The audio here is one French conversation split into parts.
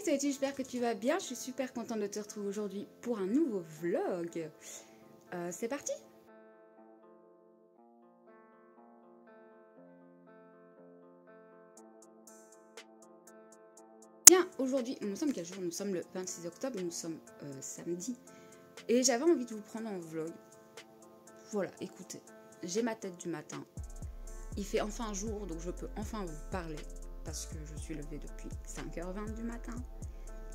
salut, j'espère que tu vas bien. Je suis super contente de te retrouver aujourd'hui pour un nouveau vlog. C'est parti. Bien, aujourd'hui, nous sommes quel jour? Nous sommes le 26 octobre, nous sommes samedi. Et j'avais envie de vous prendre en vlog. Voilà, écoutez, j'ai ma tête du matin. Il fait enfin jour, donc je peux enfin vous parler. Parce que je suis levée depuis 5h20 du matin.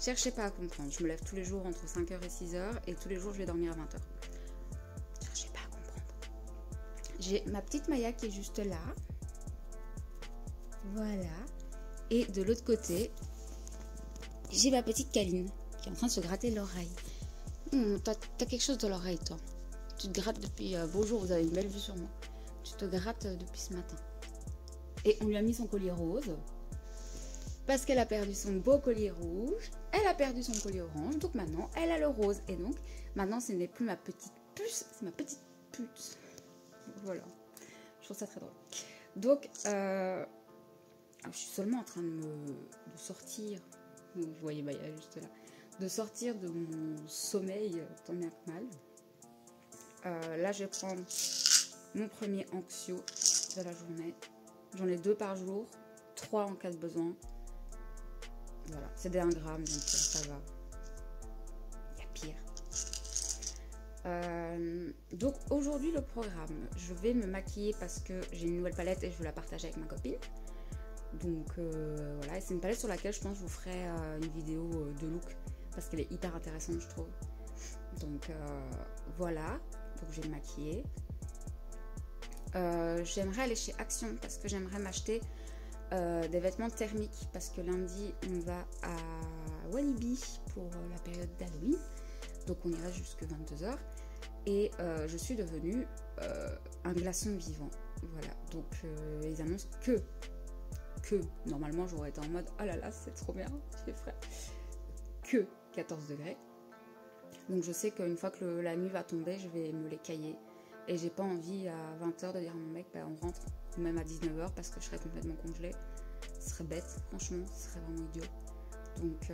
Cherchez pas à comprendre, je me lève tous les jours entre 5h et 6h et tous les jours je vais dormir à 20h. Cherchez pas à comprendre. J'ai ma petite Maya qui est juste là. Voilà. Et de l'autre côté, j'ai ma petite Kaline qui est en train de se gratter l'oreille. T'as quelque chose de l'oreille, toi. Tu te grattes depuis... bonjour, vous avez une belle vue sur moi. Tu te grattes depuis ce matin. Et on lui a mis son collier rose. Parce qu'elle a perdu son beau collier rouge, elle a perdu son collier orange, donc maintenant elle a le rose. Et donc maintenant ce n'est plus ma petite puce, c'est ma petite pute. Voilà, je trouve ça très drôle. Donc je suis seulement en train de sortir, vous voyez Maya juste là, de sortir de mon sommeil tant bien que mal. Là je vais prendre mon premier Anxio de la journée. J'en ai 2 par jour, 3 en cas de besoin. Voilà, c'est des 1 gramme, donc ça va. Il y a pire. Donc aujourd'hui le programme, je vais me maquiller parce que j'ai une nouvelle palette et je veux la partager avec ma copine. Donc voilà, c'est une palette sur laquelle je pense que je vous ferai une vidéo de look parce qu'elle est hyper intéressante je trouve. Donc voilà, donc je vais me maquiller. J'aimerais aller chez Action parce que j'aimerais m'acheter des vêtements thermiques parce que lundi on va à Walibi pour la période d'Halloween, donc on ira jusque 22h et je suis devenue un glaçon vivant. Voilà, donc ils annoncent que normalement j'aurais été en mode oh là là c'est trop bien, il fait frais, que 14 degrés. Donc je sais qu'une fois que la nuit va tomber je vais me les cailler et j'ai pas envie à 20h de dire à mon mec bah, on rentre, ou même à 19h parce que je serais complètement congelée. Ce serait bête, franchement, ce serait vraiment idiot. Donc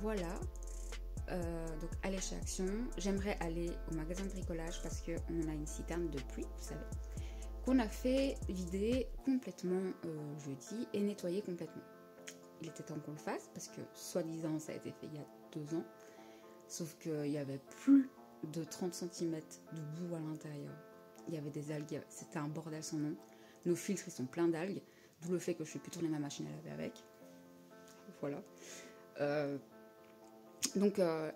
voilà. Donc aller chez Action. J'aimerais aller au magasin de bricolage parce qu'on a une citerne de pluie, vous savez, qu'on a fait vider complètement jeudi et nettoyer complètement. Il était temps qu'on le fasse parce que soi-disant ça a été fait il y a 2 ans. Sauf qu'il y avait plus de 30 cm de boue à l'intérieur. Il y avait des algues, c'était un bordel sans nom. Nos filtres ils sont pleins d'algues, d'où le fait que je ne fais plus tourner ma machine à laver avec. Voilà.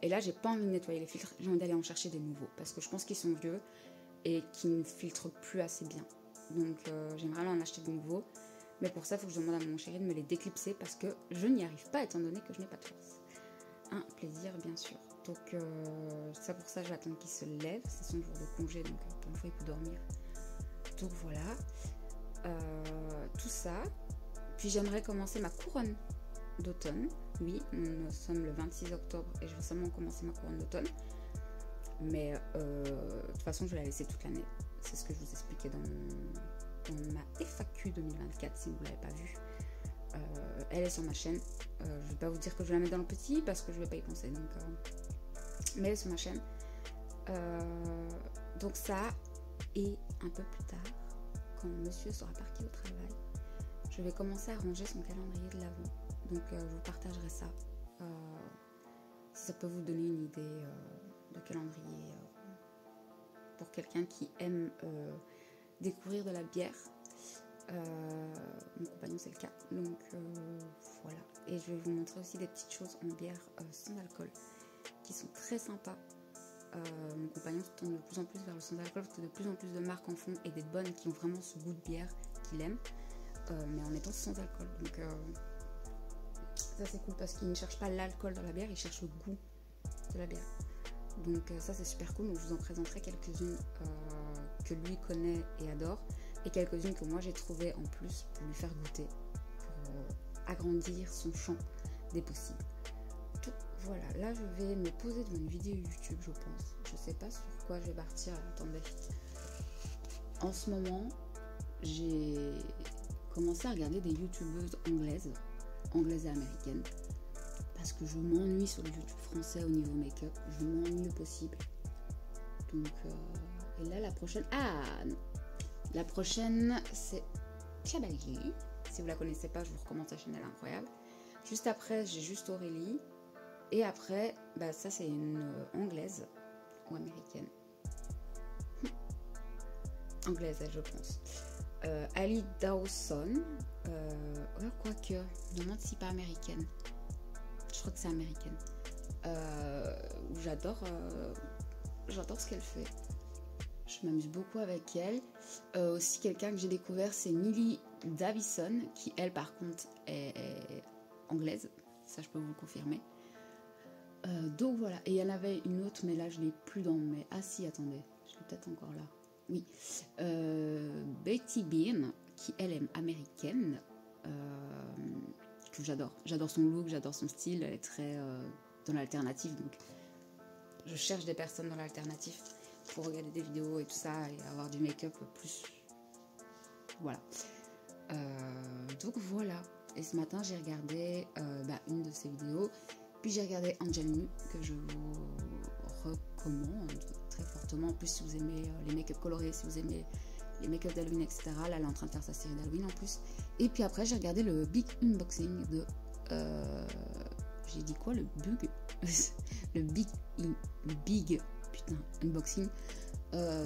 Et là j'ai pas envie de nettoyer les filtres, j'ai envie d'aller en chercher des nouveaux parce que je pense qu'ils sont vieux et qu'ils ne filtrent plus assez bien. Donc j'aimerais aller en acheter de nouveaux, mais pour ça il faut que je demande à mon chéri de me les déclipser parce que je n'y arrive pas étant donné que je n'ai pas de force. Un plaisir bien sûr. Donc ça pour ça je vais attendre qu'il se lève, c'est son jour de congé donc pour une fois il peut dormir. Donc voilà, tout ça. Puis j'aimerais commencer ma couronne d'automne. Oui, nous sommes le 26 octobre et je vais seulement commencer ma couronne d'automne. Mais de toute façon je vais la laisser toute l'année. C'est ce que je vous expliquais dans ma FAQ 2024 si vous ne l'avez pas vue. Elle est sur ma chaîne. Je ne vais pas vous dire que je vais la mettre dans le petit parce que je ne vais pas y penser. Donc, mais elle est sur ma chaîne. Donc ça, et un peu plus tard, quand monsieur sera parti au travail, je vais commencer à ranger son calendrier de l'Avent. Donc je vous partagerai ça. Si ça peut vous donner une idée de calendrier pour quelqu'un qui aime découvrir de la bière. Mon compagnon c'est le cas, donc voilà. Et je vais vous montrer aussi des petites choses en bière sans alcool qui sont très sympas. Mon compagnon se tourne de plus en plus vers le sans alcool parce que de plus en plus de marques en font et des bonnes qui ont vraiment ce goût de bière qu'il aime, mais en étant sans alcool. Donc ça c'est cool parce qu'il ne cherche pas l'alcool dans la bière, il cherche le goût de la bière. Donc ça c'est super cool. Donc je vous en présenterai quelques-unes que lui connaît et adore. Et quelques-unes que moi j'ai trouvées en plus pour lui faire goûter, pour agrandir son champ des possibles. Donc voilà, là je vais me poser devant une vidéo YouTube je pense. Je sais pas sur quoi je vais partir, attendez. En ce moment, j'ai commencé à regarder des youtubeuses anglaises et américaines. Parce que je m'ennuie sur le YouTube français au niveau make-up. Je m'ennuie le possible. Donc, et là, la prochaine... Ah non. La prochaine, c'est Chabali. Si vous la connaissez pas, je vous recommande sa chaîne, elle est incroyable. Juste après, j'ai juste Aurélie. Et après, bah, ça, c'est une anglaise ou américaine. Anglaise, elle, je pense. Ali Dawson. Quoique, je me demande si pas américaine. Je crois que c'est américaine. J'adore ce qu'elle fait. Je m'amuse beaucoup avec elle. Aussi, quelqu'un que j'ai découvert, c'est Millie Davison, qui, elle, par contre, est anglaise. Ça, je peux vous le confirmer. Donc, voilà. Et il y en avait une autre, mais là, je ne l'ai plus dans mes... Ah si, attendez. Je l'ai peut-être encore là. Oui. Betty Bean, qui, elle, est américaine. Que j'adore. J'adore son look, j'adore son style. Elle est très dans l'alternative. Donc, je cherche des personnes dans l'alternative pour regarder des vidéos et tout ça et avoir du make-up plus. Voilà. Donc, voilà. Et ce matin, j'ai regardé une de ses vidéos. Puis, j'ai regardé Angel Nu, que je vous recommande très fortement. En plus, si vous aimez les make-up colorés, si vous aimez les make-up d'Halloween, etc. Là, elle est en train de faire sa série d'Halloween en plus. Et puis après, j'ai regardé le big unboxing de... j'ai dit quoi? Le bug le big putain, unboxing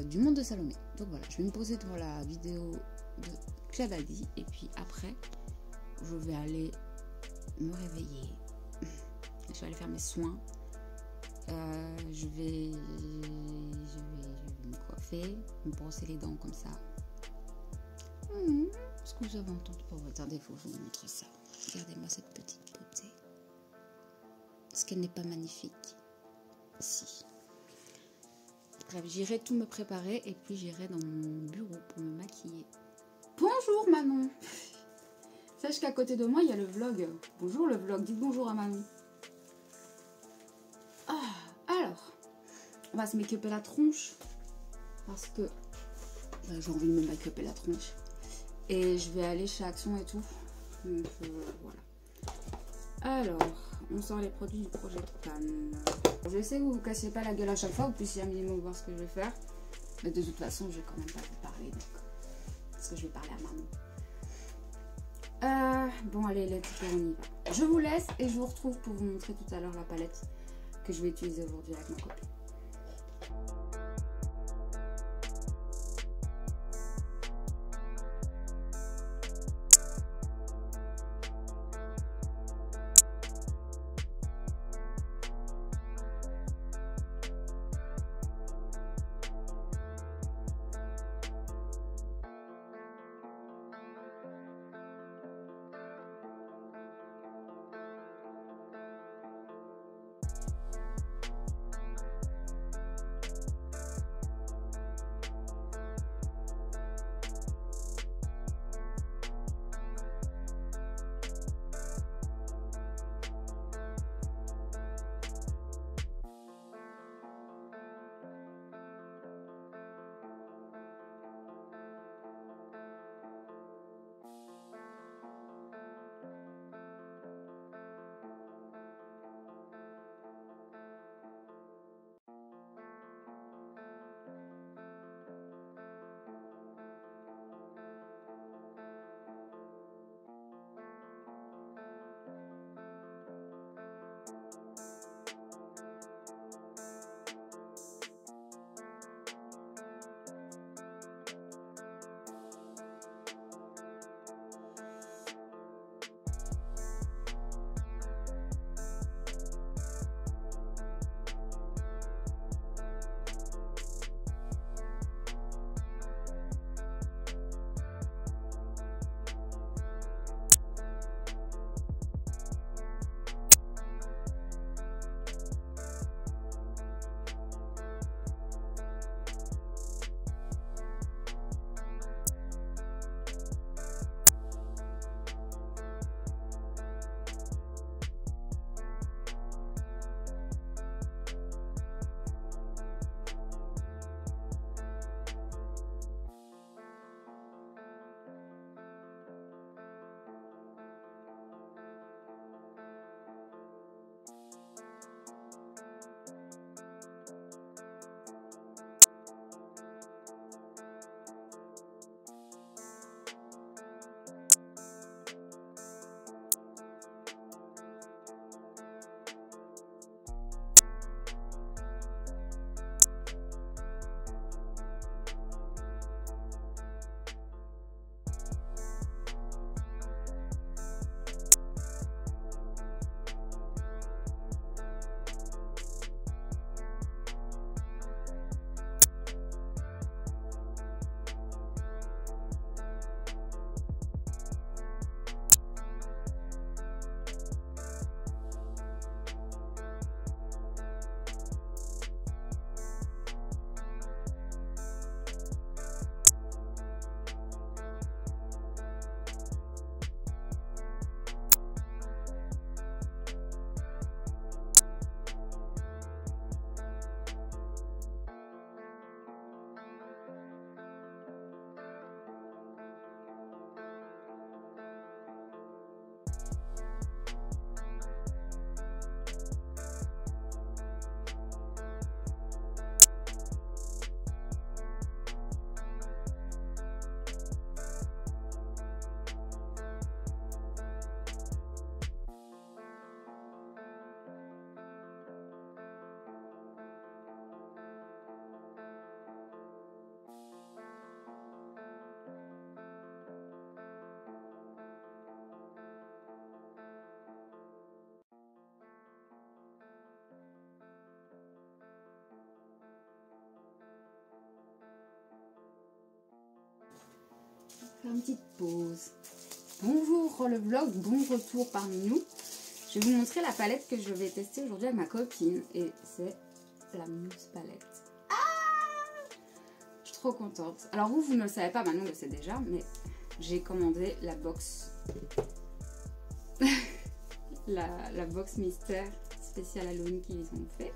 du monde de Salomé. Donc voilà, je vais me poser devant la vidéo de Chabali. Et puis après, je vais aller me réveiller. Je vais aller faire mes soins. Je vais me coiffer, me brosser les dents comme ça. Est-ce que vous avez entendu? Oh, attendez, il faut que je vous montre ça. Regardez-moi cette petite beauté. Est-ce qu'elle n'est pas magnifique? Si. Bref, j'irai tout me préparer et puis j'irai dans mon bureau pour me maquiller. Bonjour Manon. Sache qu'à côté de moi, il y a le vlog. Bonjour le vlog, dites bonjour à Manon. Alors, on va se make-upper la tronche parce que j'ai envie de me make-upper la tronche et je vais aller chez Action et tout. Donc voilà. Alors, on sort les produits du projet Pan. Je sais que vous ne vous cassez pas la gueule à chaque fois, vous puissiez un minimum voir ce que je vais faire. Mais de toute façon, je vais quand même pas vous parler donc, parce que je vais parler à Manon. Bon, allez, let's go, on y va. Je vous laisse et je vous retrouve pour vous montrer tout à l'heure la palette que je vais utiliser aujourd'hui avec ma copine. faire une petite pause. Bonjour le vlog, bon retour parmi nous. Je vais vous montrer la palette que je vais tester aujourd'hui avec ma copine. Et c'est la Muse palette. Je suis trop contente. Alors vous ne le savez pas, maintenant vous le savez déjà, mais j'ai commandé la box. la box mystère spéciale Halloween qu'ils ont fait.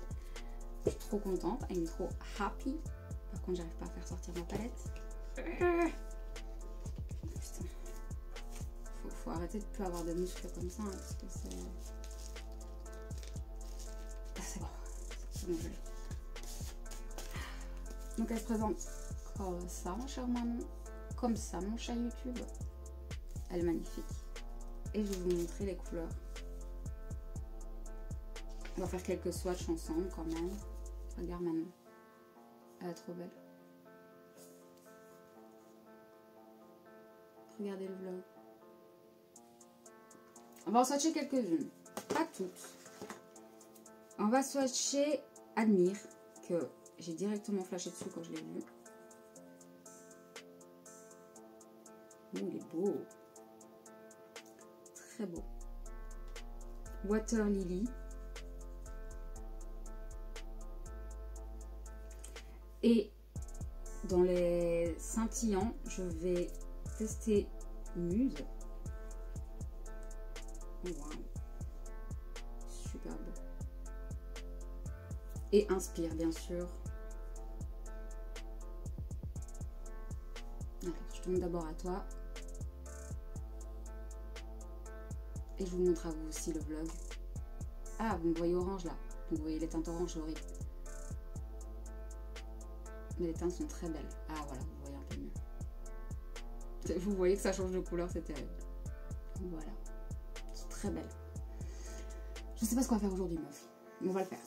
Je suis trop contente, I'm trop happy. Par contre, j'arrive pas à faire sortir ma palette. Putain. Faut arrêter de plus avoir de muscles comme ça, hein, parce que c'est... Ah, c'est bon. C'est bon, je l'ai. Donc elle se présente comme ça, mon cher maman. Comme ça, mon cher YouTube. Elle est magnifique. Et je vais vous montrer les couleurs. On va faire quelques swatchs ensemble quand même. Regarde Manon. Elle est trop belle. Regardez le vlog. On va en swatcher quelques-unes. Pas toutes. On va swatcher Admire, que j'ai directement flashé dessus quand je l'ai vu. Oh, il est beau. Très beau. Water Lily. Et dans les scintillants, je vais tester Muse. Oh, wow. Super beau. Et Inspire, bien sûr. Alors, je tourne d'abord à toi. Et je vous montre à vous aussi le vlog. Ah, vous me voyez orange là. Vous voyez les teintes orange, horribles. Mais les teintes sont très belles. Ah voilà, vous voyez un peu mieux. Vous voyez que ça change de couleur, c'est terrible. Voilà. C'est très belle. Je sais pas ce qu'on va faire aujourd'hui, meuf. Mais on va le faire.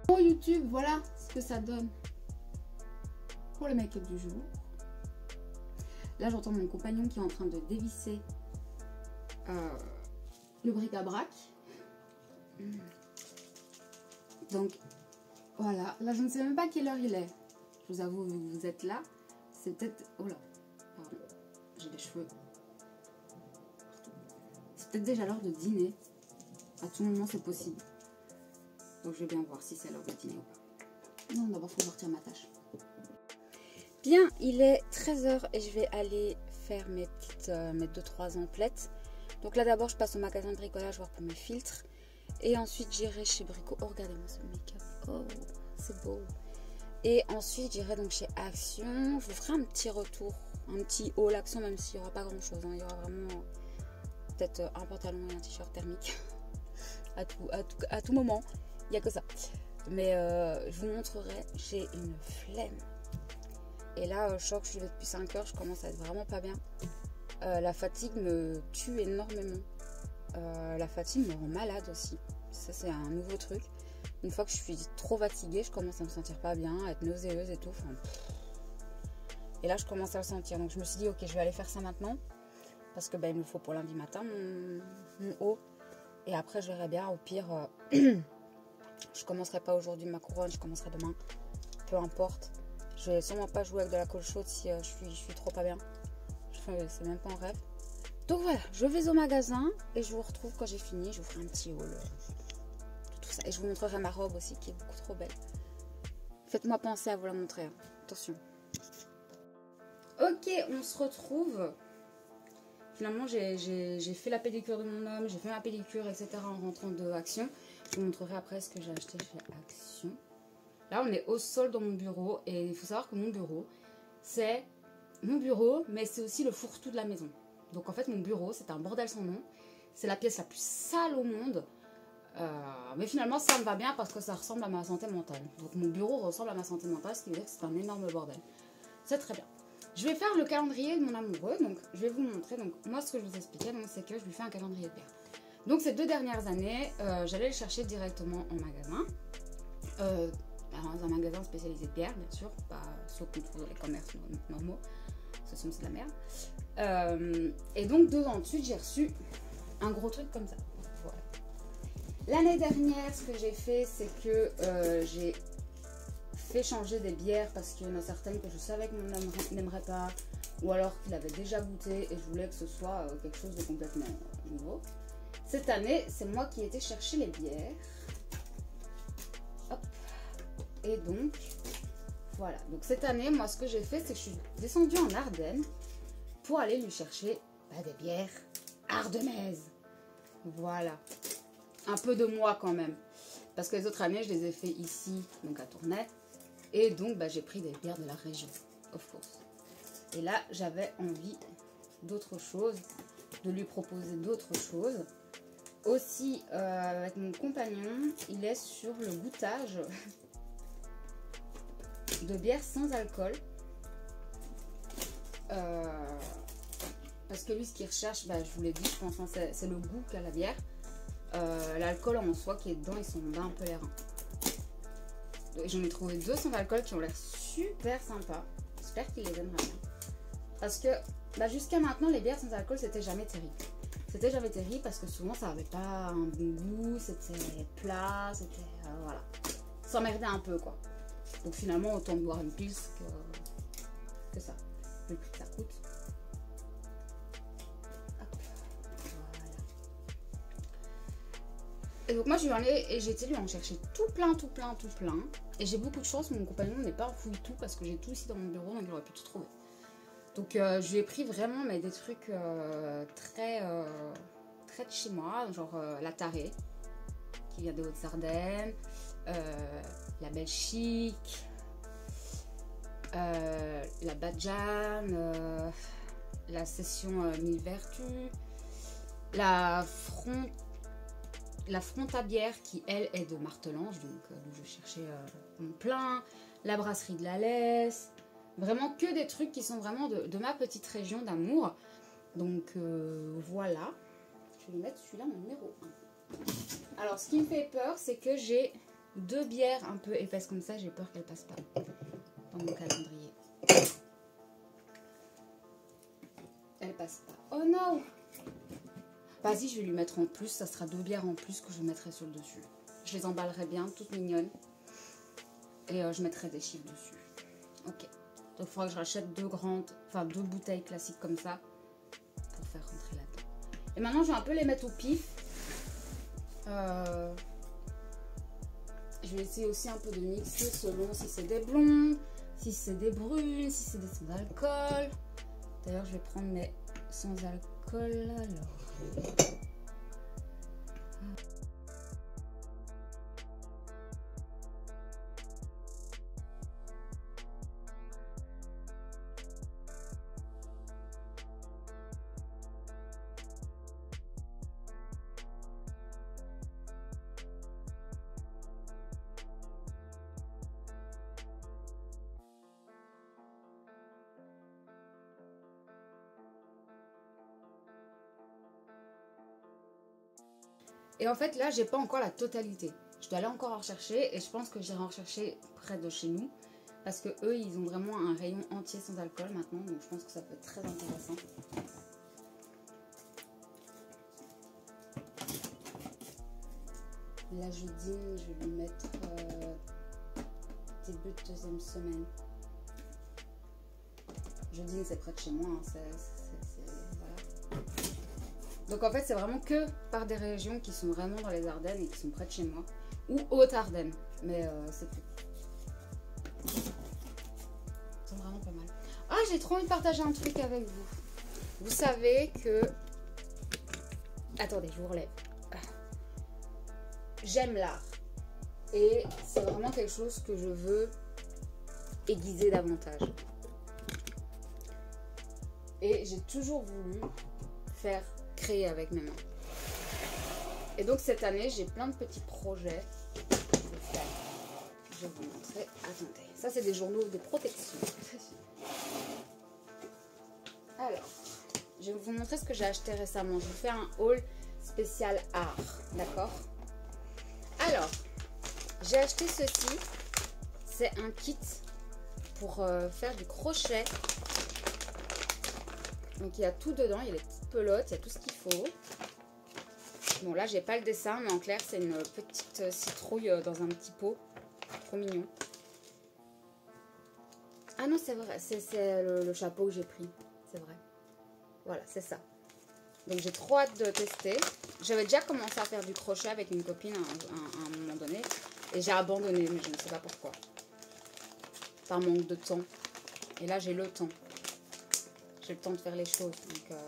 Pour YouTube, voilà ce que ça donne pour le make-up du jour. Là, j'entends mon compagnon qui est en train de dévisser le bric-à-brac. Donc, voilà. Là, je ne sais même pas quelle heure il est. Je vous avoue, vous êtes là. C'est peut-être... Oh là, pardon. J'ai les cheveux. C'est peut-être déjà l'heure de dîner. À tout moment, c'est possible. Donc je vais bien voir si c'est l'heure de dîner ou pas. Non, d'abord, il faut que je retire ma tâche. Bien, il est 13h et je vais aller faire mes petites, mes 2-3 emplettes. Donc là, d'abord, je passe au magasin de bricolage voir pour mes filtres. Et ensuite, j'irai chez Brico. Oh, regardez-moi ce make-up. Oh, c'est beau. Et ensuite, j'irai donc chez Action. Je vous ferai un petit retour, un petit haul Action, même s'il n'y aura pas grand-chose. Hein. Il y aura vraiment peut-être un pantalon et un t-shirt thermique. à tout moment. Il n'y a que ça. Mais je vous montrerai, j'ai une flemme. Et là, je crois que je suis levée depuis 5 heures, je commence à être vraiment pas bien. La fatigue me tue énormément. La fatigue me rend malade aussi. Ça, c'est un nouveau truc. Une fois que je suis trop fatiguée, je commence à me sentir pas bien, à être nauséeuse et tout. Enfin, Et là, je commence à le sentir. Donc, je me suis dit, ok, je vais aller faire ça maintenant. Parce que il me faut pour lundi matin mon haut. Et après, je verrai bien. Au pire, je commencerai pas aujourd'hui ma couronne. Je commencerai demain. Peu importe. Je vais sûrement pas jouer avec de la colle chaude si je suis trop pas bien. C'est même pas un rêve. Donc voilà, je vais au magasin et je vous retrouve quand j'ai fini. Je vous ferai un petit haul de tout ça. Et je vous montrerai ma robe aussi qui est beaucoup trop belle. Faites-moi penser à vous la montrer. Hein. Attention. Ok, on se retrouve. Finalement, j'ai fait la pédicure de mon homme. J'ai fait ma pédicure, etc. en rentrant de Action. Je vous montrerai après ce que j'ai acheté chez Action. Là, on est au sol dans mon bureau. Et il faut savoir que mon bureau, c'est mon bureau, mais c'est aussi le fourre-tout de la maison. Donc en fait, mon bureau, c'est un bordel sans nom. C'est la pièce la plus sale au monde. Mais finalement, ça me va bien parce que ça ressemble à ma santé mentale. Donc mon bureau ressemble à ma santé mentale, ce qui veut dire que c'est un énorme bordel. C'est très bien. Je vais faire le calendrier de mon amoureux. Donc je vais vous montrer. Donc moi, ce que je vous expliquais, c'est que je lui fais un calendrier de bière. Donc ces 2 dernières années, j'allais le chercher directement en magasin. Dans un magasin spécialisé de bière, bien sûr. Pas ceux qu'on trouve dans les commerces normaux. C'est de la merde. Et donc 2 ans de suite, j'ai reçu un gros truc comme ça. Voilà. L'année dernière, ce que j'ai fait, c'est que j'ai fait changer des bières parce qu'il y en a certaines que je savais que mon homme n'aimerait pas, ou alors qu'il avait déjà goûté et je voulais que ce soit quelque chose de complètement nouveau. Cette année, c'est moi qui ai été chercher les bières. Hop. Et donc, voilà. Donc cette année, moi, ce que j'ai fait, c'est que je suis descendue en Ardennes pour aller lui chercher des bières ardennaises. Voilà. Un peu de moi quand même. Parce que les autres années, je les ai fait ici, donc à Tournai. Et donc, j'ai pris des bières de la région, of course. Et là, j'avais envie d'autre chose, de lui proposer d'autres choses. Aussi, avec mon compagnon, il est sur le goûtage de bière sans alcool. Parce que lui, ce qu'il recherche, je vous l'ai dit, je pense, c'est le goût qu'a la bière. L'alcool en soi qui est dedans, il s'en bat un peu les reins. J'en ai trouvé 2 sans alcool qui ont l'air super sympas. J'espère qu'il les aimera bien. Parce que jusqu'à maintenant, les bières sans alcool, c'était jamais terrible. C'était jamais terrible parce que souvent, ça n'avait pas un bon goût, c'était plat, c'était... voilà. Ça s'emmerdait un peu, quoi. Donc finalement, autant boire une pils que ça. Le prix que ça coûte. Hop. Voilà. Et donc moi, je vais aller et j'ai été lui en chercher tout plein. Et j'ai beaucoup de chance, mon compagnon n'est pas fouillé tout parce que j'ai tout ici dans mon bureau, donc il aurait pu tout trouver. Donc je lui ai pris vraiment des trucs très de chez moi, genre la Tarée, qui vient des Hautes-Ardennes, la Belgique, la Badjane, la Session 1000 Vertus, la Frontabière qui elle est de Martelange, donc je cherchais mon plein, la Brasserie de la Laisse, vraiment que des trucs qui sont vraiment de ma petite région d'amour. Donc voilà, je vais mettre celui-là en numéro 1. Alors ce qui me fait peur, c'est que j'ai 2 bières un peu épaisses comme ça, j'ai peur qu'elles passent pas dans mon calendrier. Elles passent pas. Oh non! Vas-y, je vais lui mettre en plus, ça sera 2 bières en plus que je mettrai sur le dessus. Je les emballerai bien, toutes mignonnes. Et je mettrai des chiffres dessus. Ok. Donc il faudra que je rachète 2 bouteilles classiques comme ça pour faire rentrer là-dedans. Et maintenant, je vais un peu les mettre au pif. Je vais essayer aussi un peu de mixer selon si c'est des blondes, si c'est des brunes, si c'est des sans alcool. D'ailleurs, je vais prendre mes sans alcool alors. Et en fait, là, j'ai pas encore la totalité. Je dois aller encore en rechercher et je pense que j'irai en rechercher près de chez nous. Parce que eux, ils ont vraiment un rayon entier sans alcool maintenant. Donc je pense que ça peut être très intéressant. Là, je dîne, je vais lui mettre début de deuxième semaine. Je dîne, c'est près de chez moi. Hein, voilà. Donc en fait, c'est vraiment que par des régions qui sont vraiment dans les Ardennes et qui sont près de chez moi. Ou Haute-Ardennes. Mais c'est tout. Ils sont vraiment pas mal. Ah, j'ai trop envie de partager un truc avec vous. Vous savez que... Attendez, je vous relève. J'aime l'art. Et c'est vraiment quelque chose que je veux aiguiser davantage. Et j'ai toujours voulu créer avec mes mains. Et donc cette année, j'ai plein de petits projets. Je vais vous montrer. Attendez, ça c'est des journaux de protection. Alors, je vais vous montrer ce que j'ai acheté récemment. Je vous fais un haul spécial art, d'accord? Alors, j'ai acheté ceci. C'est un kit pour faire du crochet. Donc il y a tout dedans, il y a les petites pelotes, il y a tout ce qu'il faut. Bon là j'ai pas le dessin, mais en clair c'est une petite citrouille dans un petit pot. Trop mignon. Ah non c'est vrai, c'est le chapeau que j'ai pris, c'est vrai. Voilà, c'est ça. Donc j'ai trop hâte de tester. J'avais déjà commencé à faire du crochet avec une copine à un moment donné. Et j'ai abandonné, mais je ne sais pas pourquoi. Par manque de temps. Et là j'ai le temps. J'ai le temps de faire les choses. Donc,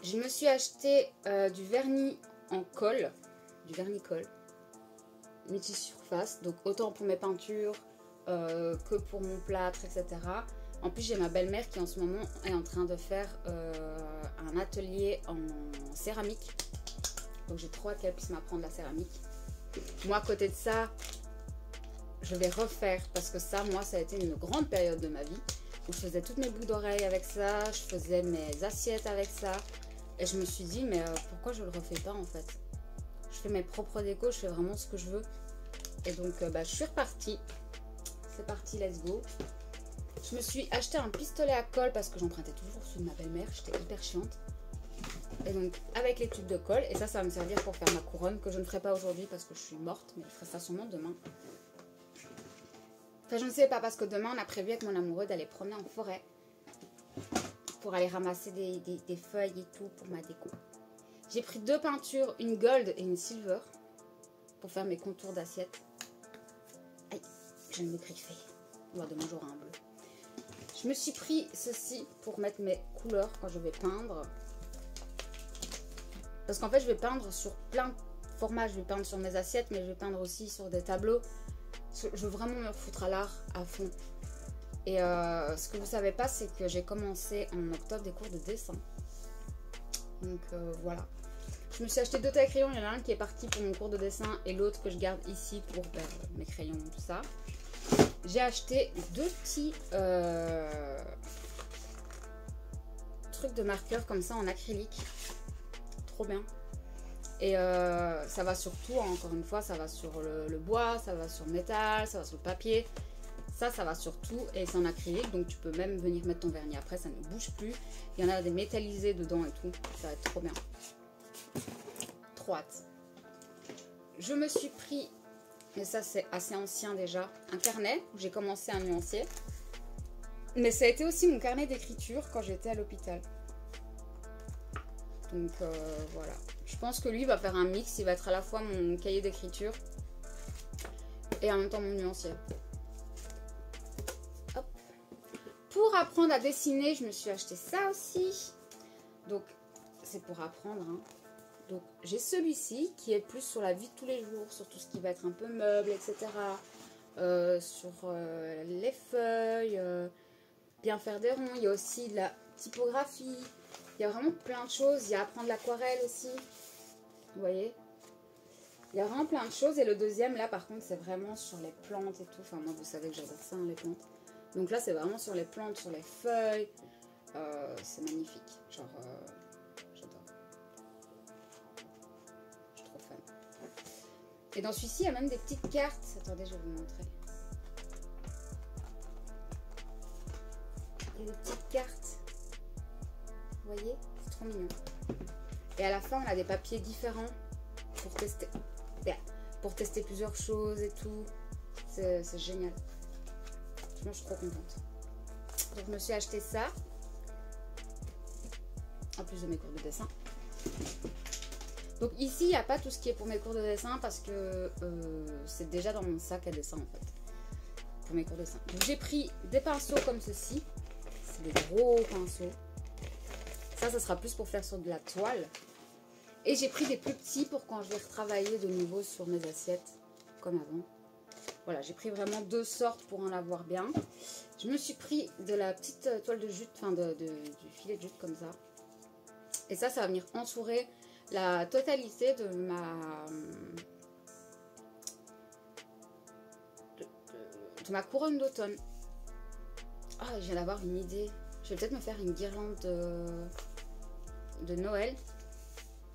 je me suis acheté du vernis en colle. Du vernis colle. Multisurface. Donc autant pour mes peintures que pour mon plâtre, etc. En plus j'ai ma belle-mère qui en ce moment est en train de faire un atelier en céramique. Donc j'ai trop hâte qu'elle puisse m'apprendre la céramique. Moi à côté de ça, je vais refaire. Parce que ça, moi, ça a été une grande période de ma vie. Où je faisais toutes mes boucles d'oreilles avec ça, je faisais mes assiettes avec ça. Et je me suis dit, mais pourquoi je le refais pas en fait? Je fais mes propres décos, je fais vraiment ce que je veux. Et donc, je suis repartie. C'est parti, let's go. Je me suis acheté un pistolet à colle parce que j'empruntais toujours celui de ma belle-mère. J'étais hyper chiante. Et donc, avec les tubes de colle. Et ça va me servir pour faire ma couronne que je ne ferai pas aujourd'hui parce que je suis morte. Mais je ferai ça sûrement demain. Enfin, je ne sais pas parce que demain on a prévu avec mon amoureux d'aller promener en forêt pour aller ramasser des feuilles et tout pour ma déco. J'ai pris 2 peintures, une gold et une silver pour faire mes contours d'assiette. Aïe, je vais me griffer. Bon, demain j'aurai un bleu. Je me suis pris ceci pour mettre mes couleurs quand je vais peindre. Parce qu'en fait je vais peindre sur plein de formats. Je vais peindre sur mes assiettes mais je vais peindre aussi sur des tableaux. Je veux vraiment me foutre à l'art à fond. Et ce que vous savez pas, c'est que j'ai commencé en octobre des cours de dessin. Donc voilà. Je me suis acheté 2 tailles crayons. Il y en a un qui est parti pour mon cours de dessin et l'autre que je garde ici pour mes crayons, tout ça. J'ai acheté 2 petits trucs de marqueur comme ça en acrylique. Trop bien. Et ça va sur tout, hein, encore une fois, ça va sur le bois, ça va sur le métal, ça va sur le papier. Ça va sur tout et c'est en acrylique, donc tu peux même venir mettre ton vernis après, ça ne bouge plus. Il y en a des métallisés dedans et tout, ça va être trop bien. Trop hâte. Je me suis pris, et ça c'est assez ancien déjà, un carnet où j'ai commencé un nuancier. Mais ça a été aussi mon carnet d'écriture quand j'étais à l'hôpital. Donc voilà. Je pense que lui va faire un mix. Il va être à la fois mon cahier d'écriture et en même temps mon nuancier. Hop. Pour apprendre à dessiner, je me suis acheté ça aussi. Donc c'est pour apprendre. Hein. Donc j'ai celui-ci qui est plus sur la vie de tous les jours, sur tout ce qui va être un peu meuble, etc. Sur les feuilles, bien faire des ronds. Il y a aussi de la typographie. Il y a vraiment plein de choses. Il y a apprendre l'aquarelle aussi. Vous voyez? Il y a vraiment plein de choses. Et le deuxième, là, par contre, c'est vraiment sur les plantes et tout. Enfin, moi, vous savez que j'adore ça, hein, les plantes. Donc là, c'est vraiment sur les plantes, sur les feuilles. C'est magnifique. Genre, j'adore. Je suis trop fan. Et dans celui-ci, il y a même des petites cartes. Attendez, je vais vous montrer. des petites cartes. Vous voyez, c'est trop mignon. Et à la fin, on a des papiers différents pour tester plusieurs choses et tout. C'est génial. Moi, je suis trop contente. Donc, je me suis acheté ça. En plus de mes cours de dessin. Donc ici, il n'y a pas tout ce qui est pour mes cours de dessin parce que c'est déjà dans mon sac à dessin en fait. Pour mes cours de dessin. Donc j'ai pris des pinceaux comme ceci. C'est des gros pinceaux. Ça sera plus pour faire sur de la toile. Et j'ai pris des plus petits pour quand je vais retravailler de nouveau sur mes assiettes comme avant. Voilà, j'ai pris vraiment deux sortes pour en avoir bien. Je me suis pris de la petite toile de jute, enfin du filet de jute comme ça. Et ça va venir entourer la totalité de ma couronne d'automne. Ah, je viens d'avoir une idée. Je vais peut-être me faire une guirlande de Noël,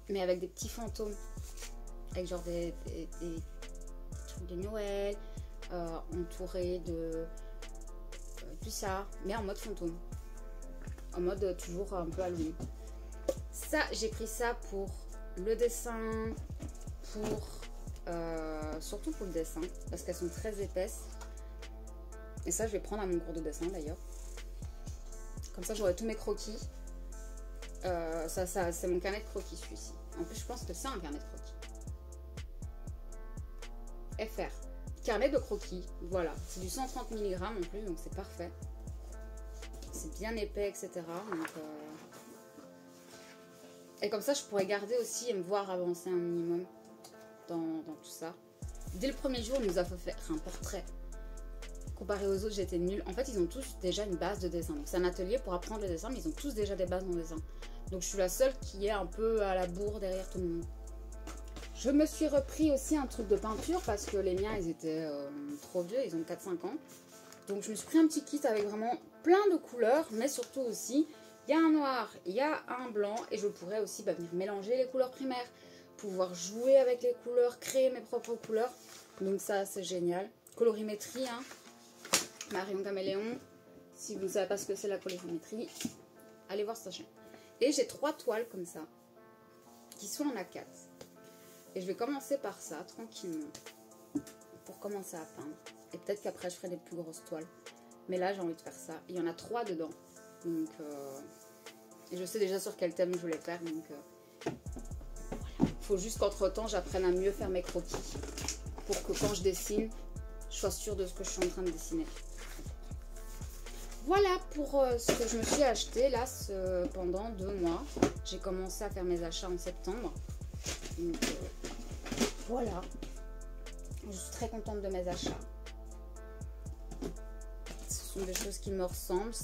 mais avec des petits fantômes. Avec genre des trucs de Noël, entourés de tout ça, mais en mode fantôme. En mode toujours un peu Halloween. Ça, j'ai pris ça pour le dessin, surtout pour le dessin, parce qu'elles sont très épaisses. Et ça, je vais prendre à mon cours de dessin d'ailleurs. Comme ça, j'aurai tous mes croquis. Ça c'est mon carnet de croquis, celui-ci. En plus, je pense que c'est un carnet de croquis. FR. Carnet de croquis, voilà. C'est du 130 mg en plus, donc c'est parfait. C'est bien épais, etc. Donc, et comme ça, je pourrais garder aussi et me voir avancer un minimum dans tout ça. Dès le premier jour, on nous a fait faire un portrait. Comparé aux autres, j'étais nulle. En fait, ils ont tous déjà une base de dessin. Donc, c'est un atelier pour apprendre le dessin, mais ils ont tous déjà des bases dans le dessin. Donc, je suis la seule qui est un peu à la bourre derrière tout le monde. Je me suis repris aussi un truc de peinture parce que les miens, ils étaient trop vieux. Ils ont 4-5 ans. Donc, je me suis pris un petit kit avec vraiment plein de couleurs, mais surtout aussi... Il y a un noir, il y a un blanc et je pourrais aussi venir mélanger les couleurs primaires, pouvoir jouer avec les couleurs, créer mes propres couleurs. Donc ça, c'est génial. Colorimétrie, hein. Marion Caméléon. Si vous ne savez pas ce que c'est la colorimétrie, allez voir sa chaîne. Et j'ai 3 toiles comme ça, qui sont en A4. Et je vais commencer par ça, tranquillement, pour commencer à peindre. Et peut-être qu'après, je ferai des plus grosses toiles. Mais là, j'ai envie de faire ça. Il y en a 3 dedans. Donc, et je sais déjà sur quel thème je voulais faire. Donc, voilà. Il faut juste qu'entre temps, j'apprenne à mieux faire mes croquis. Pour que quand je dessine, je sois sûre de ce que je suis en train de dessiner. Voilà pour ce que je me suis acheté là pendant 2 mois. J'ai commencé à faire mes achats en septembre. Donc, voilà. Je suis très contente de mes achats. Ce sont des choses qui me ressemblent.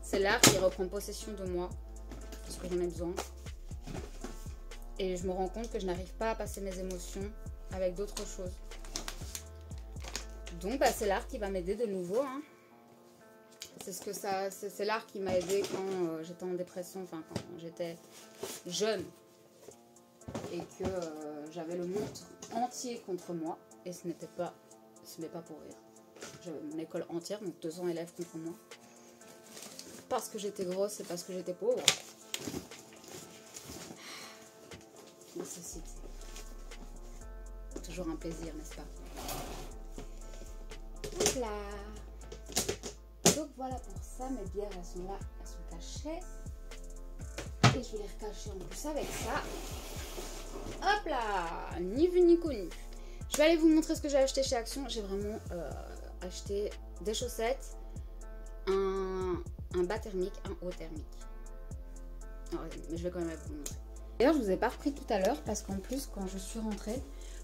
C'est l'art qui reprend possession de moi. Parce que j'en ai besoin. Et je me rends compte que je n'arrive pas à passer mes émotions avec d'autres choses. Donc bah, c'est l'art qui va m'aider de nouveau. Hein. C'est l'art qui m'a aidé quand j'étais en dépression, enfin quand j'étais jeune. Et que j'avais le monde entier contre moi. Et ce n'est pas pour rire. J'avais mon école entière, donc 200 élèves contre moi. Parce que j'étais grosse et parce que j'étais pauvre. Nécessité. Toujours un plaisir, n'est-ce pas? Voilà. Donc voilà pour ça, mes bières elles sont là, elles sont cachées. Et je vais les recacher en plus avec ça. Hop là, ni vu ni connu. Je vais aller vous montrer ce que j'ai acheté chez Action. J'ai vraiment acheté des chaussettes, un bas thermique, un haut thermique. Non, mais je vais quand même vous montrer. D'ailleurs, je vous ai pas repris tout à l'heure parce qu'en plus, quand je suis rentrée,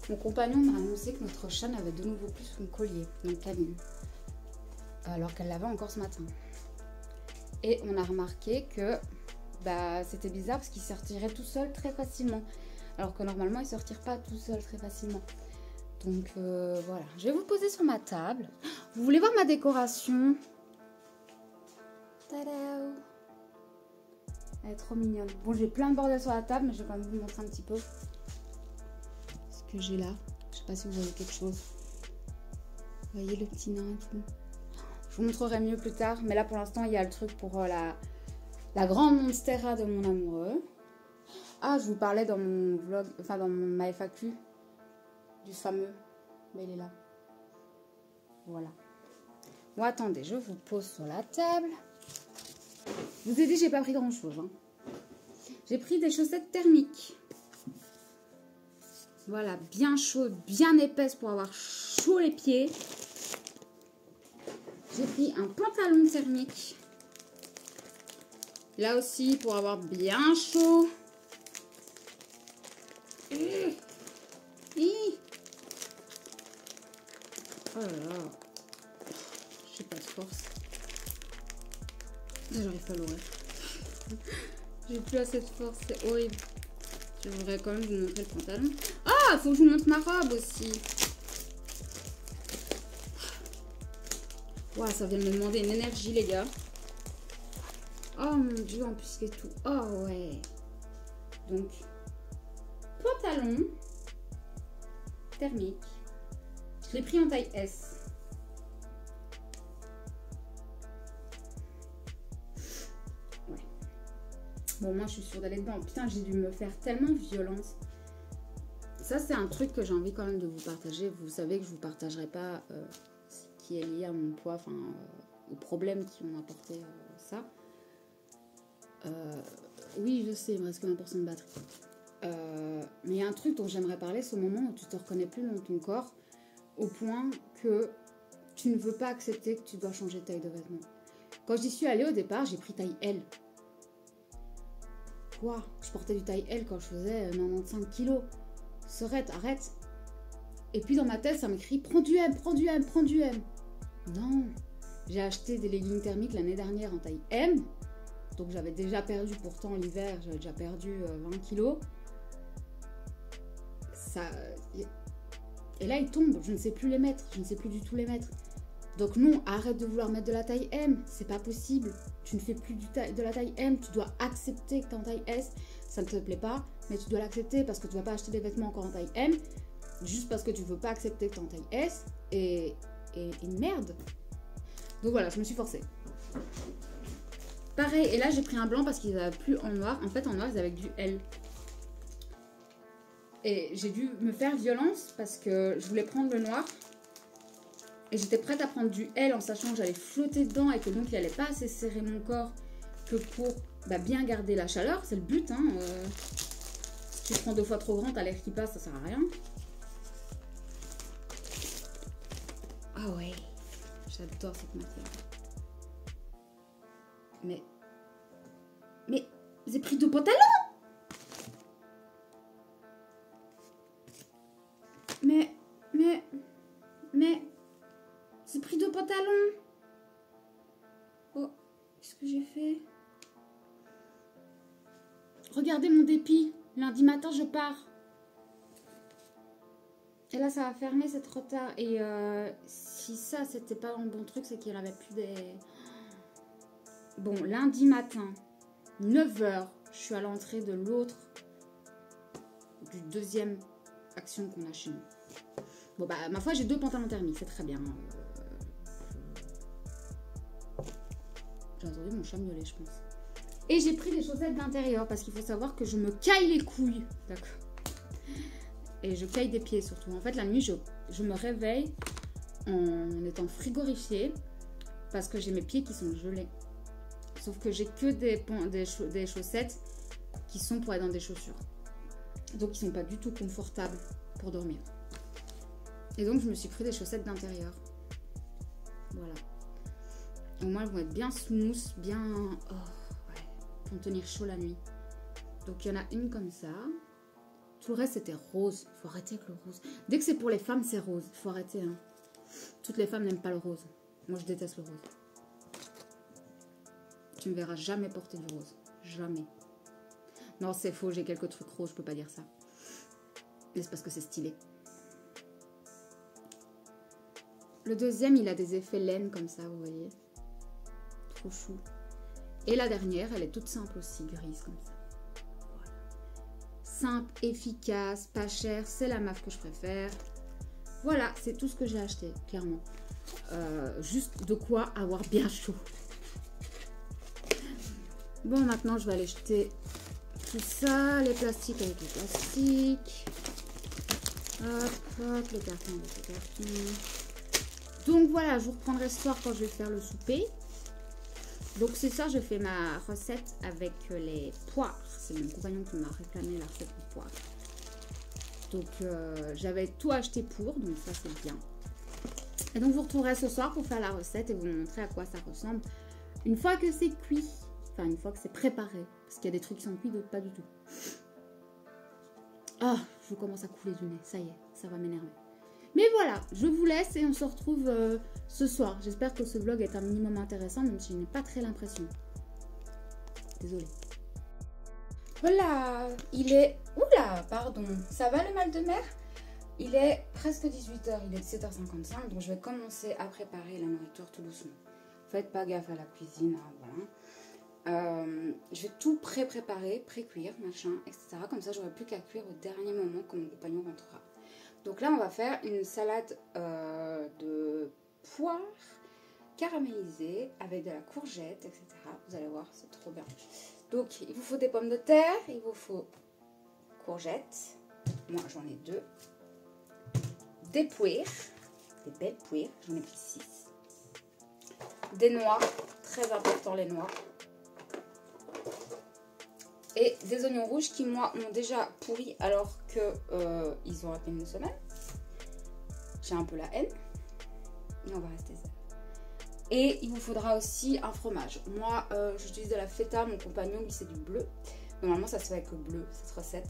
mon compagnon m'a annoncé que notre chat n'avait de nouveau plus son collier, donc Camille, alors qu'elle l'avait encore ce matin. Et on a remarqué que bah, c'était bizarre parce qu'il sortirait tout seul très facilement, alors que normalement il ne sortirait pas tout seul très facilement. Donc voilà, je vais vous poser sur ma table. Vous voulez voir ma décoration? Tada! Elle est trop mignonne. Bon, j'ai plein de bordel sur la table, mais je vais quand même vous montrer un petit peu ce que j'ai là. Je sais pas si vous voyez quelque chose. Vous voyez le petit nain et tout. Je vous montrerai mieux plus tard. Mais là, pour l'instant, il y a le truc pour la grande Monstera de mon amoureux. Ah, je vous parlais dans mon vlog, enfin dans ma FAQ, du fameux. Mais il est là. Voilà. Bon, attendez, je vous pose sur la table. Je vous ai dit, j'ai pas pris grand-chose. Hein. J'ai pris des chaussettes thermiques. Voilà, bien chaudes, bien épaisses pour avoir chaud les pieds. J'ai pris un pantalon thermique. Là aussi, pour avoir bien chaud. Oh là là. J'ai pas de force. J'arrive pas à l'ouvrir. J'ai plus assez de force, c'est horrible. Je voudrais quand même vous montrer le pantalon. Ah, faut que je vous montre ma robe aussi. Waouh, ça vient de me demander une énergie, les gars. Oh mon dieu, en plus c'est tout. Oh ouais. Donc, pantalon thermique. Je l'ai pris en taille S. Ouais. Bon, moi je suis sûre d'aller dedans. Putain, j'ai dû me faire tellement violence. Ça, c'est un truc que j'ai envie quand même de vous partager. Vous savez que je ne vous partagerai pas ce qui est lié à mon poids, enfin, aux problèmes qui ont apporté ça. Oui, je sais, il me reste que 20% de batterie. Mais il y a un truc dont j'aimerais parler, c'est au moment où tu te reconnais plus dans ton corps, au point que tu ne veux pas accepter que tu dois changer de taille de vêtements. Quand j'y suis allée au départ, j'ai pris taille L. Quoi? Je portais du taille L quand je faisais 95 kilos. Serette, arrête. Et puis dans ma tête, ça m'écrit prends du M, prends du M, prends du M. Non, j'ai acheté des leggings thermiques l'année dernière en taille M. Donc j'avais déjà perdu, pourtant l'hiver, j'avais déjà perdu 20 kilos. Ça... Et là, ils tombent, je ne sais plus les mettre, je ne sais plus du tout les mettre. Donc non, arrête de vouloir mettre de la taille M, c'est pas possible. Tu ne fais plus de la taille M, tu dois accepter que tu es en taille S. Ça ne te plaît pas, mais tu dois l'accepter parce que tu ne vas pas acheter des vêtements encore en taille M, juste parce que tu ne veux pas accepter que tu es en taille S. Et merde. Donc voilà, je me suis forcée. Pareil, et là j'ai pris un blanc parce qu'ils n'avaient plus en noir. En fait, en noir, ils avaient du L. Et j'ai dû me faire violence parce que je voulais prendre le noir. Et j'étais prête à prendre du L en sachant que j'allais flotter dedans et que donc il n'allait pas assez serrer mon corps que pour bien garder la chaleur. C'est le but. Hein. Si tu prends 2 fois trop grand, t'as l'air qui passe, ça sert à rien. Ah ouais, j'adore cette matière. Mais j'ai pris 2 pantalons. Mais, j'ai pris 2 pantalons. Oh, qu'est-ce que j'ai fait? Regardez mon dépit. Lundi matin, je pars. Et là, ça va fermer, c'est trop tard. Et si ça, c'était pas dans le bon truc, c'est qu'il n'y avait plus des... Bon, lundi matin, 9h, je suis à l'entrée de l'autre, du deuxième action qu'on a chez nous. Bon, bah, ma foi, j'ai 2 pantalons thermiques, c'est très bien. J'ai entendu mon chat miauler, je pense. Et j'ai pris des chaussettes d'intérieur, parce qu'il faut savoir que je me caille les couilles. D'accord. Et je caille des pieds, surtout. En fait, la nuit, je me réveille en étant frigorifiée, parce que j'ai mes pieds qui sont gelés. Sauf que j'ai que des chaussettes qui sont pour être dans des chaussures. Donc, ils ne sont pas du tout confortables pour dormir. Et donc, je me suis pris des chaussettes d'intérieur. Voilà. Au moins, elles vont être bien smooth, bien... Oh, ouais. Pour tenir chaud la nuit. Donc, il y en a une comme ça. Tout le reste, c'était rose. Il faut arrêter avec le rose. Dès que c'est pour les femmes, c'est rose. Il faut arrêter. Hein. Toutes les femmes n'aiment pas le rose. Moi, je déteste le rose. Tu ne me verras jamais porter du rose. Jamais. Non, c'est faux. J'ai quelques trucs roses. Je peux pas dire ça. Mais c'est parce que c'est stylé. Le deuxième, il a des effets laine comme ça, vous voyez. Trop chou. Et la dernière, elle est toute simple aussi, grise comme ça. Voilà. Simple, efficace, pas cher. C'est la marque que je préfère. Voilà, c'est tout ce que j'ai acheté, clairement. juste de quoi avoir bien chaud. Bon, maintenant je vais aller jeter tout ça, les plastiques avec les plastiques. Hop, hop, les cartons avec les cartons. Donc voilà, je vous reprendrai ce soir quand je vais faire le souper. Donc c'est ça, je fais ma recette avec les poires. C'est mon compagnon qui m'a réclamé la recette de poires. Donc j'avais tout acheté pour, donc ça c'est bien. Et donc je vous retrouverai ce soir pour faire la recette et vous montrer à quoi ça ressemble une fois que c'est cuit. Enfin une fois que c'est préparé. Parce qu'il y a des trucs qui sont cuits, d'autres pas du tout. Ah, je commence à couler du nez, ça y est, ça va m'énerver. Mais voilà, je vous laisse et on se retrouve ce soir. J'espère que ce vlog est un minimum intéressant, même si je n'ai pas très l'impression. Désolée. Voilà, il est... Oula, pardon, ça va le mal de mer? Il est presque 18h, il est 17h55, donc je vais commencer à préparer la nourriture tout doucement. Faites pas gaffe à la cuisine, hein, voilà. Je vais tout préparer, pré-cuire, machin, etc. Comme ça, j'aurai plus qu'à cuire au dernier moment quand mon compagnon rentrera. Donc là, on va faire une salade de poires caramélisées avec de la courgette, etc. Vous allez voir, c'est trop bien. Donc, il vous faut des pommes de terre, il vous faut courgettes. Moi, j'en ai 2. Des poires, des belles poires, j'en ai pris 6. Des noix, très important les noix. Et des oignons rouges qui, moi, m'ont déjà pourri alors que ils ont à peine une semaine. J'ai un peu la haine. Mais on va rester zen. Et il vous faudra aussi un fromage. Moi, j'utilise de la feta. Mon compagnon, lui, c'est du bleu. Normalement, ça se fait avec le bleu, cette recette.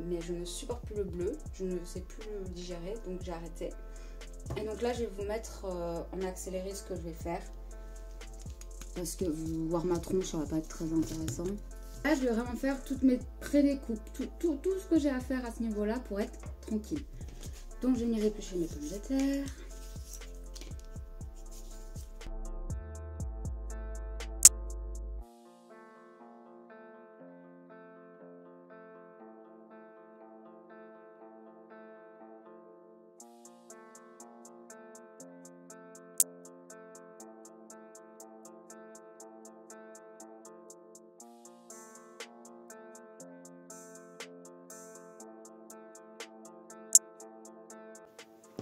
Mais je ne supporte plus le bleu. Je ne sais plus le digérer, donc j'ai arrêté. Et donc là, je vais vous mettre en accéléré ce que je vais faire. Parce que voir ma tronche, ça va pas être très intéressant. Là, je vais vraiment faire toutes mes pré-découpes, tout ce que j'ai à faire à ce niveau-là pour être tranquille. Donc, je vais venir éplucher mes pommes de terre.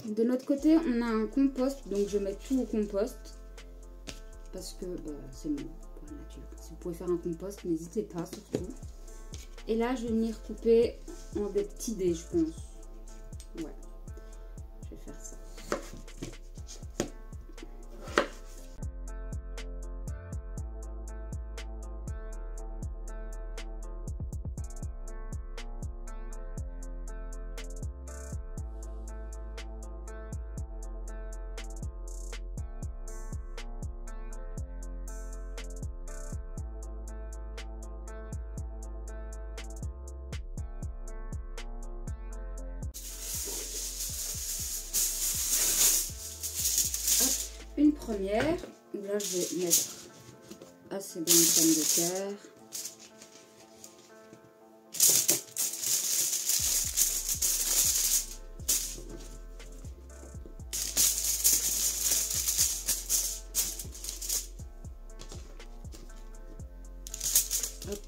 De notre côté, on a un compost, donc je mets tout au compost parce que c'est mieux pour la nature. Si vous pouvez faire un compost, n'hésitez pas surtout. Et là, je vais venir couper en des petits dés, je pense. Ouais, je vais faire ça. Une première, là je vais mettre assez bien de pommes de terre. Hop.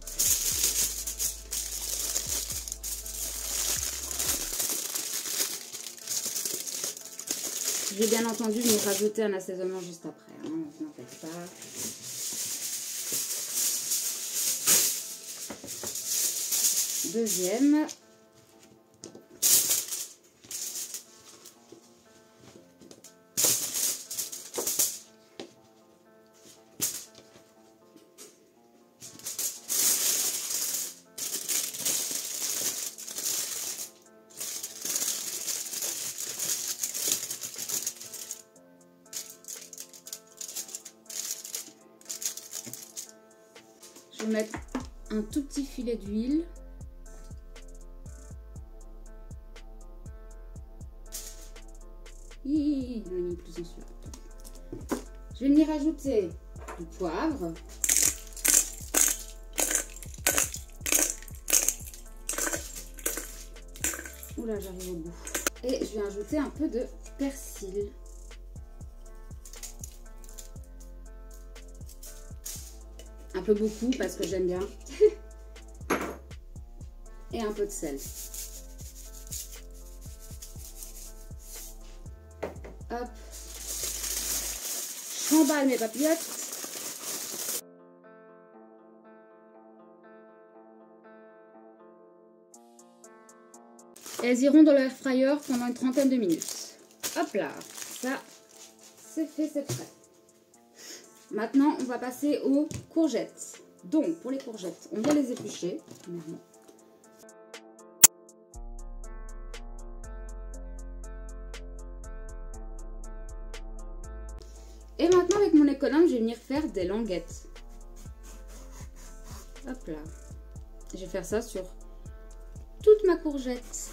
J'ai bien entendu me rajouter un assaisonnement juste après, hein, n'en faites pas. Deuxième. Je vais mettre un tout petit filet d'huile. On a mis plus en celui-là. Je vais venir ajouter du poivre. Oula, j'arrive au bout. Et je vais ajouter un peu de persil. peu beaucoup parce que j'aime bien. Et un peu de sel. Hop. J'emballe mes papillotes. Elles iront dans l'air fryer pendant une trentaine de minutes. Hop là, ça c'est fait, c'est prêt. Maintenant, on va passer aux courgettes. Donc, pour les courgettes, on va les éplucher. Premièrement. Et maintenant, avec mon économe, je vais venir faire des languettes. Hop là. Je vais faire ça sur toute ma courgette.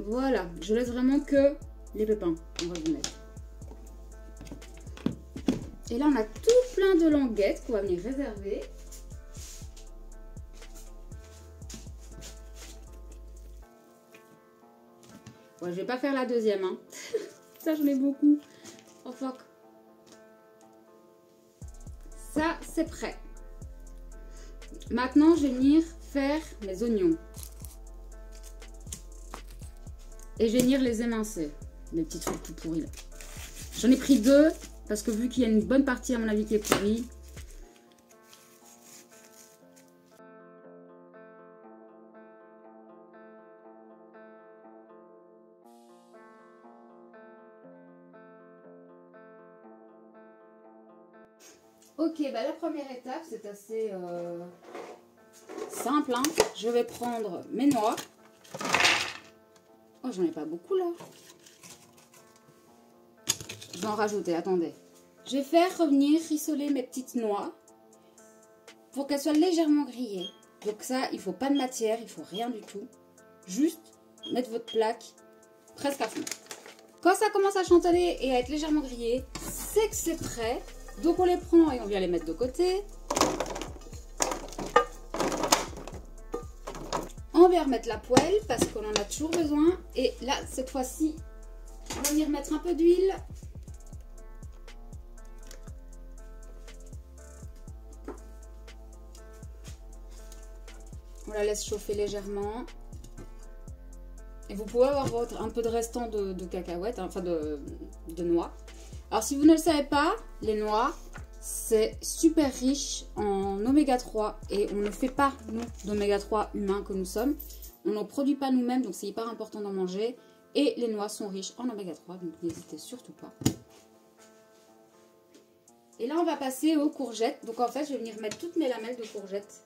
Voilà, je laisse vraiment que les pépins, on va vous mettre. Et là, on a tout plein de languettes qu'on va venir réserver. Ouais, je vais pas faire la deuxième, hein. Ça, j'en ai beaucoup. Oh fuck. Ça, c'est prêt. Maintenant, je vais venir faire mes oignons. Et je vais venir les émincer. Mes petites feuilles tout pourries là. J'en ai pris 2 parce que vu qu'il y a une bonne partie à mon avis qui est pourrie. Ok, bah la première étape c'est assez simple, hein. Je vais prendre mes noix. Oh, j'en ai pas beaucoup là. Je vais en rajouter, attendez. Je vais faire revenir rissoler mes petites noix pour qu'elles soient légèrement grillées. Donc ça, il faut pas de matière, il faut rien du tout. Juste mettre votre plaque presque à fond. Quand ça commence à chantonner et à être légèrement grillé, c'est que c'est prêt. Donc on les prend et on vient les mettre de côté. On vient remettre la poêle parce qu'on en a toujours besoin. Et là, cette fois-ci, on va venir mettre un peu d'huile. On la laisse chauffer légèrement. Et vous pouvez avoir un peu de restant de cacahuètes, hein, enfin de noix. Alors si vous ne le savez pas, les noix, c'est super riche en oméga 3 et on ne fait pas, nous, d'oméga 3 humains que nous sommes. On n'en produit pas nous-mêmes, donc c'est hyper important d'en manger. Et les noix sont riches en oméga 3, donc n'hésitez surtout pas. Et là, on va passer aux courgettes. Donc en fait, je vais venir mettre toutes mes lamelles de courgettes.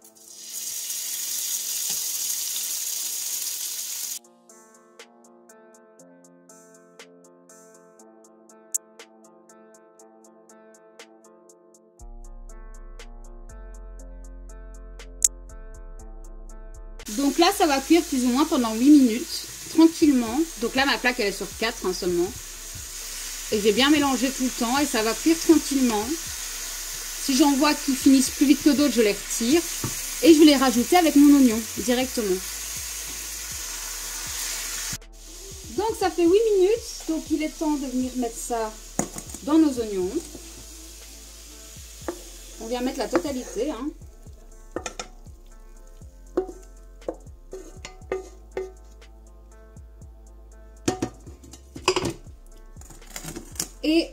Donc là, ça va cuire plus ou moins pendant 8 minutes, tranquillement. Donc là, ma plaque, elle est sur 4 hein, seulement. Et j'ai bien mélangé tout le temps et ça va cuire tranquillement. Si j'en vois qui finissent plus vite que d'autres, je les retire. Et je vais les rajouter avec mon oignon, directement. Donc ça fait 8 minutes, donc il est temps de venir mettre ça dans nos oignons. On vient mettre la totalité, hein. Et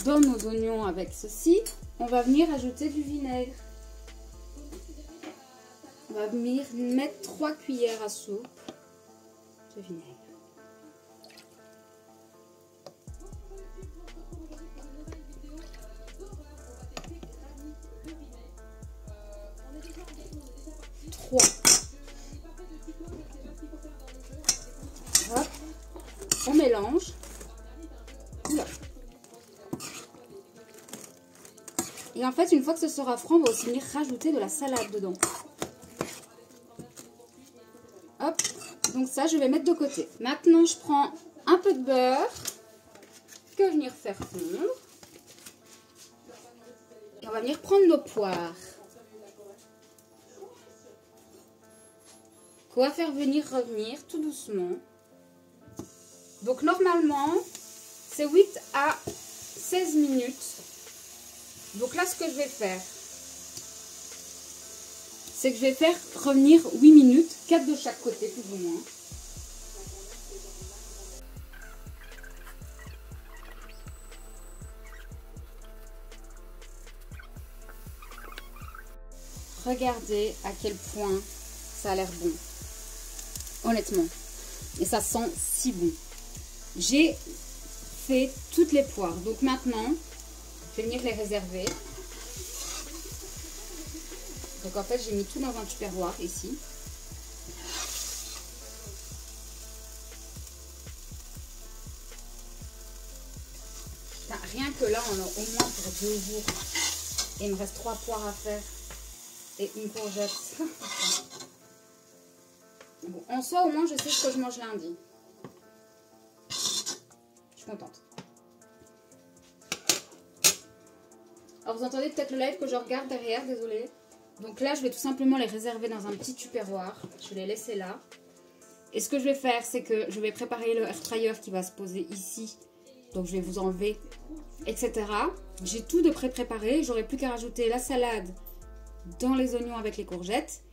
dans nos oignons avec ceci, on va venir ajouter du vinaigre. On va venir mettre 3 cuillères à soupe de vinaigre. Hop, on mélange. Oula. Et en fait, une fois que ce sera franc, on va aussi venir rajouter de la salade dedans. Hop, donc ça, je vais mettre de côté. Maintenant, je prends un peu de beurre que je vais venir faire fondre. Et on va venir prendre nos poires. Qu'on va faire venir revenir tout doucement. Donc normalement, c'est 8 à 16 minutes. Donc là, ce que je vais faire, c'est que je vais faire revenir 8 minutes, 4 de chaque côté plus ou moins. Regardez à quel point ça a l'air bon. Honnêtement. Et ça sent si bon. J'ai fait toutes les poires. Donc maintenant, je vais venir les réserver. Donc en fait, j'ai mis tout dans un tupperware ici. Enfin, rien que là, on a au moins pour 2 jours. Et il me reste 3 poires à faire. Et une courgette. Bon, en soi, au moins, je sais ce que je mange lundi. Je suis contente. Alors, vous entendez peut-être le live que je regarde derrière, désolée. Donc là, je vais tout simplement les réserver dans un petit tupperware. Je vais les laisser là. Et ce que je vais faire, c'est que je vais préparer le air fryer qui va se poser ici. Donc, je vais vous enlever, etc. J'ai tout de pré-préparé. J'aurai plus qu'à rajouter la salade dans les oignons avec les courgettes,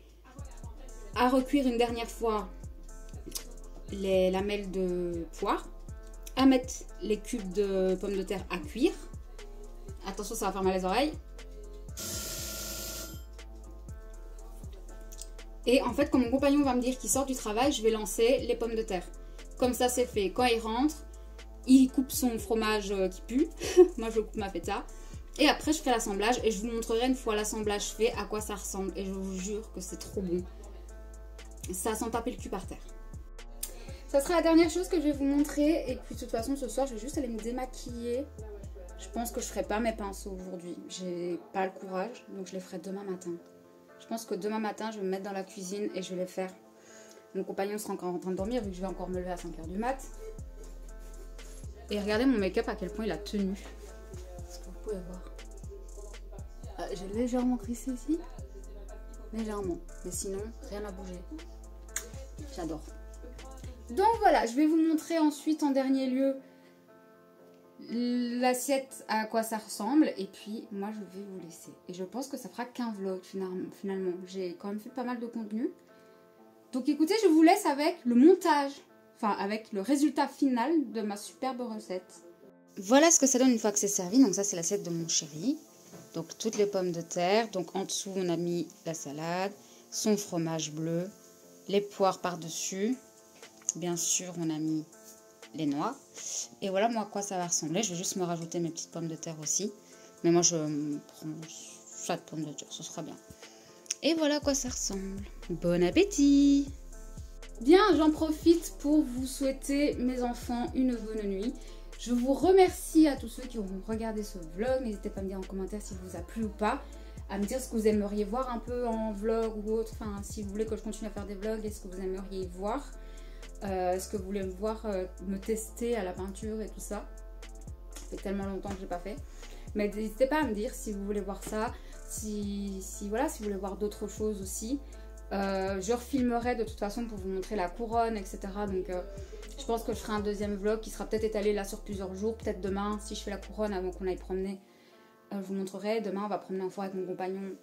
à recuire une dernière fois les lamelles de poire, à mettre les cubes de pommes de terre à cuire. Attention, ça va faire mal les oreilles. Et en fait, quand mon compagnon va me dire qu'il sort du travail, je vais lancer les pommes de terre. Comme ça, c'est fait. Quand il rentre, il coupe son fromage qui pue. Moi, je coupe ma feta. Et après, je ferai l'assemblage et je vous montrerai une fois l'assemblage fait à quoi ça ressemble. Et je vous jure que c'est trop bon. Ça sent taper le cul par terre. Ça sera la dernière chose que je vais vous montrer. Et puis de toute façon, ce soir, je vais juste aller me démaquiller. Je pense que je ne ferai pas mes pinceaux aujourd'hui. J'ai pas le courage, donc je les ferai demain matin. Je pense que demain matin, je vais me mettre dans la cuisine et je vais les faire. Mon compagnon sera encore en train de dormir vu que je vais encore me lever à 5 h du mat. Et regardez mon make-up à quel point il a tenu. Est-ce que vous pouvez voir? J'ai légèrement crissé ici. Légèrement. Mais sinon, rien n'a bougé. J'adore. Donc voilà, je vais vous montrer ensuite en dernier lieu l'assiette à quoi ça ressemble. Et puis, moi, je vais vous laisser. Et je pense que ça fera qu'un vlog finalement. J'ai quand même fait pas mal de contenu. Donc écoutez, je vous laisse avec le montage. Enfin, avec le résultat final de ma superbe recette. Voilà ce que ça donne une fois que c'est servi. Donc ça, c'est l'assiette de mon chéri. Donc toutes les pommes de terre. Donc en dessous, on a mis la salade, son fromage bleu, les poires par-dessus. Bien sûr, on a mis les noix. Et voilà moi à quoi ça va ressembler. Je vais juste me rajouter mes petites pommes de terre aussi. Mais moi, je prends chaque pomme de terre, ce sera bien. Et voilà à quoi ça ressemble. Bon appétit! Bien, j'en profite pour vous souhaiter, mes enfants, une bonne nuit. Je vous remercie à tous ceux qui auront regardé ce vlog. N'hésitez pas à me dire en commentaire si vous a plu ou pas. À me dire ce que vous aimeriez voir un peu en vlog ou autre. Enfin, si vous voulez que je continue à faire des vlogs, est-ce que vous aimeriez voir. Est-ce que vous voulez me voir me tester à la peinture et tout ça. Ça fait tellement longtemps que je n'ai pas fait. Mais n'hésitez pas à me dire si vous voulez voir ça. Voilà, si vous voulez voir d'autres choses aussi. Je refilmerai de toute façon pour vous montrer la couronne, etc. Donc je pense que je ferai un deuxième vlog qui sera peut-être étalé là sur plusieurs jours. Peut-être demain, si je fais la couronne avant qu'on aille promener, je vous montrerai. Demain, on va promener en forêt avec mon compagnon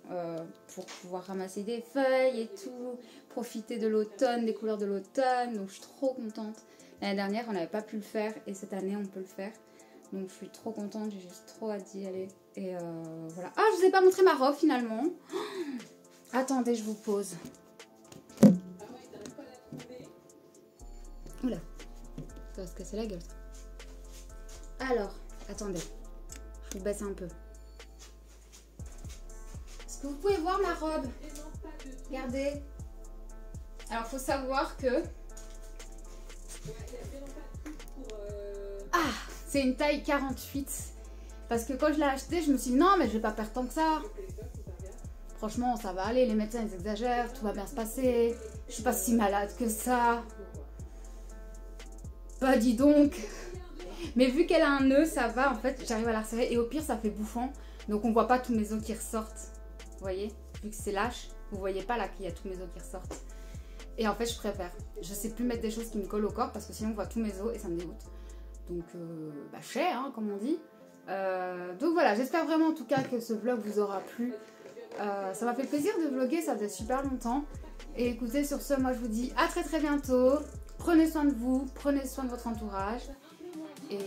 pour pouvoir ramasser des feuilles et tout. Profiter de l'automne, des couleurs de l'automne. Donc je suis trop contente. L'année dernière, on n'avait pas pu le faire et cette année, on peut le faire. Donc je suis trop contente, j'ai juste trop hâte d'y aller. Et voilà. Ah, je vous ai pas montré ma robe finalement. Attendez, je vous pose. Oula, ça va se casser la gueule. Alors, attendez, je vous baisse un peu. Est-ce que vous pouvez voir ma robe? Regardez. Alors, il faut savoir que... Ah, c'est une taille 48. Parce que quand je l'ai acheté, je me suis dit non, mais je vais pas perdre tant que ça. Franchement, ça va aller, les médecins ils exagèrent, tout va bien se passer. Je suis pas si malade que ça. Bah dis donc. Mais vu qu'elle a un nœud, ça va, en fait, j'arrive à la resserrer. Et au pire, ça fait bouffant. Donc on voit pas tous mes os qui ressortent. Vous voyez, vu que c'est lâche, vous voyez pas là qu'il y a tous mes os qui ressortent. Et en fait je préfère. Je sais plus mettre des choses qui me collent au corps parce que sinon on voit tous mes os et ça me dégoûte. Donc cher hein, comme on dit. Donc voilà, j'espère vraiment en tout cas que ce vlog vous aura plu. Ça m'a fait plaisir de vlogger, ça faisait super longtemps. Et écoutez, sur ce, moi je vous dis à très bientôt. Prenez soin de vous, prenez soin de votre entourage. Et